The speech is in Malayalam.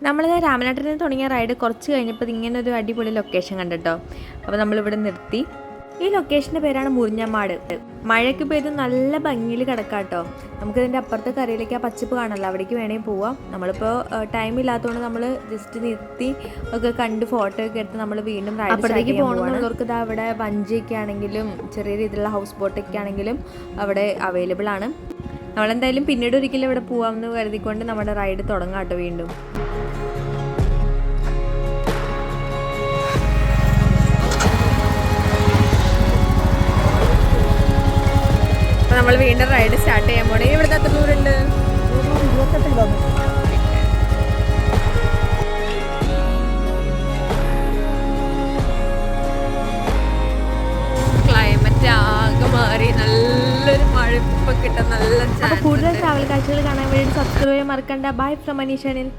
നമ്മൾ രാമനാട്ടിൽ നിന്ന് തുടങ്ങിയ റൈഡ് കുറച്ച് കഴിഞ്ഞപ്പോൾ ഇങ്ങനെ ഒരു അടിപൊളി ലൊക്കേഷൻ കണ്ടിട്ടോ. അപ്പോൾ നമ്മളിവിടെ നിർത്തി. ഈ ലൊക്കേഷൻ്റെ പേരാണ് മുറിഞ്ഞമാട്. മഴയ്ക്ക് പെയ്ത് നല്ല ഭംഗിയിൽ കിടക്കാട്ടോ. നമുക്കിതിൻ്റെ അപ്പുറത്തെ കരയിലേക്ക് ആ പച്ചപ്പ് കാണല്ലോ, അവിടേക്ക് വേണമെങ്കിൽ പോവാം. നമ്മളിപ്പോൾ ടൈം ഇല്ലാത്തതുകൊണ്ട് നമ്മൾ ജസ്റ്റ് നിർത്തി ഒക്കെ കണ്ട് ഫോട്ടോ ഒക്കെ എടുത്ത് നമ്മൾ വീണ്ടും അപ്പുറത്തേക്ക് പോകണമെന്നുള്ളവർക്ക് ഇതാ അവിടെ വഞ്ചിയൊക്കെ ആണെങ്കിലും ചെറിയ രീതിയിലുള്ള ഹൗസ് ബോട്ടൊക്കെ ആണെങ്കിലും അവിടെ അവൈലബിൾ ആണ്. നമ്മളെന്തായാലും പിന്നീട് ഒരിക്കലും ഇവിടെ പോവാമെന്ന് കരുതിക്കൊണ്ട് നമ്മുടെ റൈഡ് തുടങ്ങാം കേട്ടോ വീണ്ടും. നമ്മൾ വീണ്ടും റൈഡ് സ്റ്റാർട്ട് ചെയ്യാൻ പോണേ. ഇവിടുത്തെ എത്ര ദൂരമുണ്ട്? 28 കിലോമീറ്റർ. ക്ലൈമറ്റ് ആകെ മാറി, നല്ലൊരു മഴ ഇപ്പൊ കിട്ടാൻ നല്ല ചാൻസ്. കൂടുതൽ ട്രാവൽ കാഴ്ചകൾ കാണാൻ വേണ്ടി സബ്സ്ക്രൈബ് ചെയ്യാൻ മറക്കണ്ട. Bye from Manish channel.